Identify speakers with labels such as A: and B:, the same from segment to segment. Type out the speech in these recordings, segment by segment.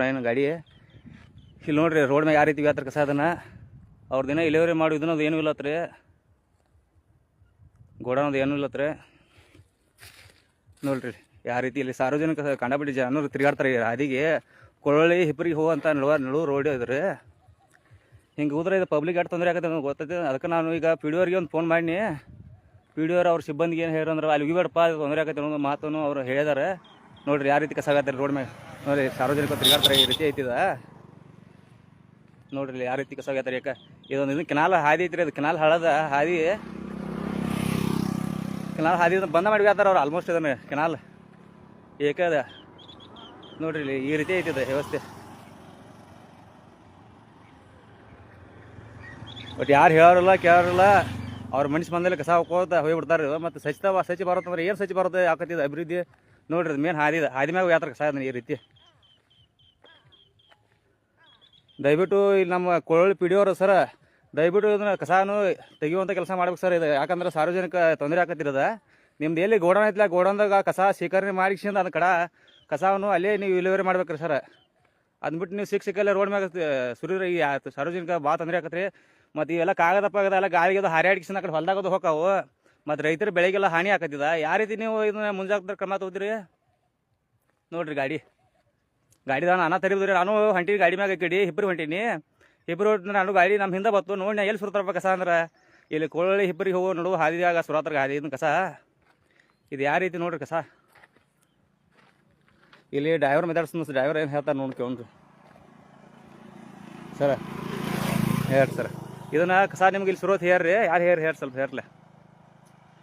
A: ಏನು ಗಾಡಿ ಇಲ್ಲಿ ನೋಡ್ರಿ ರೋಡ್ ಮ್ಯಾಗ ಯಾವ ರೀತಿ ವ್ಯಾತ್ರ ಕಸ ಅದನ್ನ ಅವ್ರದಿನ ಇಲೆವರಿ ಮಾಡಿ ಇದನ್ನೋದು ಏನೂ ಇಲ್ಲತ್ರಿ ಗೋಡನದು ಏನೂ ಇಲ್ಲತ್ರಿ ನೋಡ್ರಿ ಯಾವ ರೀತಿ ಇಲ್ಲಿ ಸಾರ್ವಜನಿಕ ಕಂಡಬಿಟ್ಟು ಜನರು ತಿರುಗಾಡ್ತಾರೆ ಹಾದಿಗೆ ಕೊಳ್ಳಿ ಹಿಪ್ಪರಿಗೆ ಹೋಗುವಂಥ ನಡುವ ರೋಡ್ ಇದ್ರಿ ಹಿಂಗೆ ಹೋದ್ರೆ ಇದು ಪಬ್ಲಿಕ್ ಎಷ್ಟು ತೊಂದರೆ ಆಗತ್ತೆ ಅನ್ನೋದು ಗೊತ್ತೈತೆ ಅದಕ್ಕೆ ನಾನು ಈಗ ಪಿ ಡಿ ಅವ್ರಿಗೆ ಒಂದು ಫೋನ್ ಮಾಡಿ ಪಿ ಡಿ ಅವ್ರು ಅವ್ರ ಸಿಬ್ಬಂದಿಗೆ ಏನು ಹೇಳಿರಂದ್ರೆ ಅಲ್ಲಿ ಹೋಗಿಬೇಡಪ್ಪ ತೊಂದರೆ ಆಗತ್ತೆ ಅನ್ನೋ ಮಾತನ್ನು ಅವ್ರು ಹೇಳಿದಾರೆ ನೋಡ್ರಿ ಯಾವ ರೀತಿ ಕಸ ಆಗತ್ತೆ ರೋಡ್ ಮ್ಯಾಗ ನೋಡಿರಿ ಸಾರ್ವಜನಿಕರು ತಿರುಗಾಡ್ತಾರೆ ಈ ರೀತಿ ಐತಿದ ನೋಡ್ರಿ ಯಾವ ರೀತಿ ಕಸ ಆಗತ್ತಾರೆ ಯಾಕೆ ಇದೊಂದು ಇದು ಕೆನಾಲ್ ಹಾದಿ ಐತ್ರಿ ಅದು ಕೆನಾಲ್ ಹಳದ ಹಾದಿ ಬಂದ ಮಾಡಿಬಿಡ್ತಾರೆ ಅವ್ರು ಆಲ್ಮೋಸ್ಟ್ ಇದನ್ನು ಕೆನಾಲ್ ಏಕದ ನೋಡ್ರಿ ಇಲ್ಲಿ ಈ ರೀತಿ ಐತಿದೆ ವ್ಯವಸ್ಥೆ ಬಟ್ ಯಾರು ಹೇಳೋರಿಲ್ಲ ಕೇಳೋರಿಲ್ಲ ಅವ್ರ ಮನುಷ್ಯ ಬಂದಲ್ಲಿ ಕಸ ಹೋಗ್ಕೋತ ಹೋಗಿಬಿಡ್ತಾರೆ ಮತ್ತು ಸಚಿ ಬರುತ್ತಂದ್ರೆ ಏನು ಸಚಿ ಬರುತ್ತೆ ಯಾಕತ್ತಿದೆ ಅಭಿವೃದ್ಧಿ ನೋಡ್ರಿ ಅದು ಮೇನ್ ಹಾದಿ ಮ್ಯಾಗ ಯಾತ್ರ ಕಸ ಅದನ್ನ ಈ ರೀತಿ ದಯವಿಟ್ಟು ಇಲ್ಲಿ ನಮ್ಮ ಕೊಳ್ಳಿ ಪಿ ಡಿ ಅವರು ಸರ ದಯವಿಟ್ಟು ಇದನ್ನ ಕಸಾನು ತೆಗಿಯುವಂಥ ಕೆಲಸ ಮಾಡ್ಬೇಕು ಸರ್ ಇದು ಯಾಕಂದ್ರೆ ಸಾರ್ವಜನಿಕ ತೊಂದರೆ ಆಕತ್ತಿರೋದ ನಿಮ್ದು ಎಲ್ಲಿ ಗೋಡನ್ ಐತಿಲ್ಲ ಗೋಡನ್ದಾಗ ಕಸ ಶೇಖರಣೆ ಮಾಡಿಸಿಂದ ಅದ ಕಡ ಕಸವನ್ನು ಅಲ್ಲೇ ನೀವು ವಿಲೇವಾರಿ ಮಾಡ್ಬೇಕ್ರಿ ಸರ್ ಅಂದ್ಬಿಟ್ಟು ನೀವು ಸಿಕ್ಕಲ್ಲ ರೋಡ್ ಮ್ಯಾಗ ಸುರಿದ್ರೆ ಈ ಸಾರ್ವಜನಿಕ ಭಾಳ ತೊಂದರೆ ಆಕತ್ರಿ ಮತ್ತು ಇವೆಲ್ಲ ಕಾಗದ ಎಲ್ಲ ಗಾಳಿಗೆ ಹಾರ್ಯಾಡಿಸಿನ ಆ ಕಡೆ ಹೊಲ್ದಾಗೋದು ಹೋಕಾವು ಮತ್ತು ರೈತರ ಬೆಳೆಗೆಲ್ಲ ಹಾನಿ ಆಕತ್ತಿದ ಯಾವ ರೀತಿ ನೀವು ಇದನ್ನ ಮುಂಜಾಗ್ರತಾ ಕ್ರಮ ತಗೋತೀರಿ ನೋಡ್ರಿ ಗಾಡಿದ ನಾನು ತರಿದ್ರಿ ನಾನು ಹೊಂಟೀನಿ ಗಾಡಿ ಮ್ಯಾಗ ಕಡಿ ಹಿಬ್ಬರು ಹೊಂಟೀನಿ ಹಿಬ್ಬರು ನಾನು ಗಾಡಿ ನಮ್ಮ ಹಿಂದೆ ಬತ್ತು ನೋಡಿ ನಾ ಎಲ್ಲಿ ಸುರತಾರಪ್ಪ ಕಸ ಅಂದ್ರೆ ಇಲ್ಲಿ ಕೊಳ್ಳಿ ಹಿಬ್ಬರಿಗೆ ಹೋಗೋ ನೋಡು ಹಾದಿದಾಗ ಸುರತಾರ ಹಾದಿ ಇದನ್ನ ಕಸ ಇದು ಯಾವ ರೀತಿ ನೋಡ್ರಿ ಕಸ ಇಲ್ಲಿ ಡ್ರೈವರ್ ಮಾತಾಡ್ಸ ಡ್ರೈವರ್ ಏನು ಹೇಳ್ತಾರೆ ನೋಡ್ಕೊಂಡ್ರಿ ಸರ ಹೇಳ್ರಿ ಸರ್ ಇದನ್ನ ಕಸ ನಿಮ್ಗೆ ಇಲ್ಲಿ ಸುರೋತ್ ಹೇಳ್ರಿ ಯಾರು ಹೇಳಿ ಸ್ವಲ್ಪ ಹೇರ್ಲೆ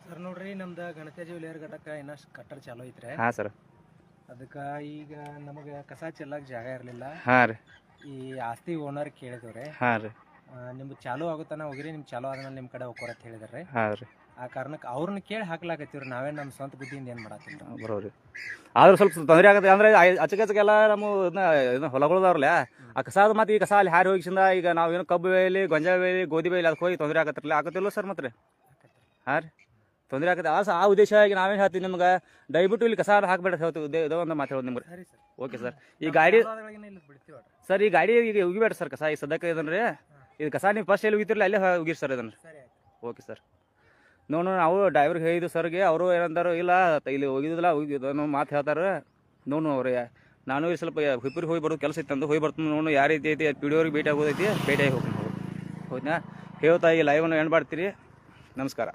B: ಸರ್ ನೋಡ್ರಿ ನಮ್ದು ಗಣತೇಜ್ ವಿಲೇವಾರಿ ಘಟಕ ಇನ್ನಷ್ಟು ಕಟ್ಟಡ ಚಾಲೂ ಐತ್ರಿ
A: ಹಾಂ ಸರ್
B: ಅದಕ್ಕೆ ಈಗ ನಮಗೆ ಕಸ ಚೆಲ್ಲಕ್ಕೆ ಜಾಗ ಇರಲಿಲ್ಲ
A: ಹಾಂ ರೀ
B: ಈ ಆಸ್ತಿ ಓನರ್ ಕೇಳಿದವ್ರಿ
A: ಹಾಂ ರೀ
B: ನಿಮ್ಗೆ ಚಾಲೂ ಆಗುತ್ತಾನ ಹೋಗಿರಿ ನಿಮ್ಗೆ ಚಾಲೂ ಆದ್ಮೇಲೆ ನಿಮ್ಮ ಕಡೆ ಹೋಗ್ಕೋರ ಅಂತ ಹೇಳಿದಾರೆ
A: ಹಾಂ ರೀ
B: ಆ ಕಾರಣಕ್ಕೆ ಅವ್ರನ್ನ ಕೇಳಿ ಹಾಕ್ಲಾಕತ್ತೀವ್ರಿ ನಾವೇನು ನಮ್ಮ ಸ್ವಂತ ಬುದ್ಧಿಯಿಂದ ಏನು ಮಾಡತ್ತಿಲ್ಲ
A: ಬರೋರಿ ಆದ್ರೂ ಸ್ವಲ್ಪ ತೊಂದರೆ ಆಗುತ್ತೆ ಅಂದರೆ ಅಚ್ಚಕೆಲ್ಲ ನಮ್ಮ ಇದನ್ನ ಹೊಲಗಳದವ್ರಲ್ಲ ಆ ಕಸಾದ ಮತ್ತು ಈ ಕಸ ಅಲ್ಲಿ ಹಾರಿ ಹೋಗಿಸಿಂದ ಈಗ ನಾವು ಏನು ಕಬ್ಬು ಬೇಲಿ ಗೊಂಜಾಳ ಬೇಲಿ ಗೋಧಿ ಬೇಲಿ ಅದಕ್ಕೆ ಹೋಗಿ ತೊಂದರೆ ಆಗತ್ತಿರಲಿಲ್ಲ ಆಗತ್ತಿಲ್ಲ ಸರ್ ಮತ್ತೆ ಹಾಂ ರೀ ತೊಂದರೆ ಆಗುತ್ತೆ ಆ ಉದ್ದೇಶ ಆಗಿ ನಾವೇನು ಹೇಳ್ತೀವಿ ನಿಮ್ಗೆ ದಯವಿಟ್ಟು ಇಲ್ಲಿ ಕಸ ಹಾಕ್ಬೇಡ ಹೇಳ್ತೀವಿ ಇದೋ ಒಂದು ಮಾತು ಹೇಳೋದು ನಿಮ್ಗೆ ಓಕೆ ಸರ್ ಈ ಗಾಡಿ ಸರ್ ಈ ಗಾಡಿ ಈಗ ಉಗಿಬೇಡ ಸರ್ ಕಸ ಈ ಸದ್ಯಕ್ಕೆ ಇದನ್ರಿ ಇದು ಕಸ ನೀವು ಫಸ್ಟ್ ಎಲ್ಲಿ ಉಗಿತಿರಲ್ಲ ಅಲ್ಲೇ ಉಗಿರಿ ಸರ್ ಇದನ್ನು ಓಕೆ ಸರ್ ನೋಡು ನಾವು ಡ್ರೈವರ್ಗೆ ಹೇಳಿದ್ದು ಸರ್ಗೆ ಅವರು ಏನಂತಾರು ಇಲ್ಲ ಇಲ್ಲಿ ಹೋಗಿದ್ದಿಲ್ಲ ಹೋಗಿದ್ದನ್ನು ಮಾತು ಹೇಳ್ತಾರೆ ನೋಡು ಅವ್ರಿಗೆ ನಾನು ಇಲ್ಲಿ ಸ್ವಲ್ಪ ಹಿಪ್ಪರಿಗೆ ಹೋಗಿ ಬರೋದು ಕೆಲಸ ಇತ್ತಂದು ಹೋಗಿ ಬರ್ತೀನಿ ನೋಡು ಯಾವ ರೀತಿ ಐತಿ ಪಿ ಡಿ ಅವ್ರಿಗೆ ಭೇಟಿ ಆಗೋದೈತಿ ಭೇಟಿಯಾಗಿ ಹೋಗ್ತೀನಿ ಹೌದಾ ಹೇಳ್ತಾ ಈ ಲೈವನ್ನು ಏನು ಮಾಡ್ತೀರಿ ನಮಸ್ಕಾರ.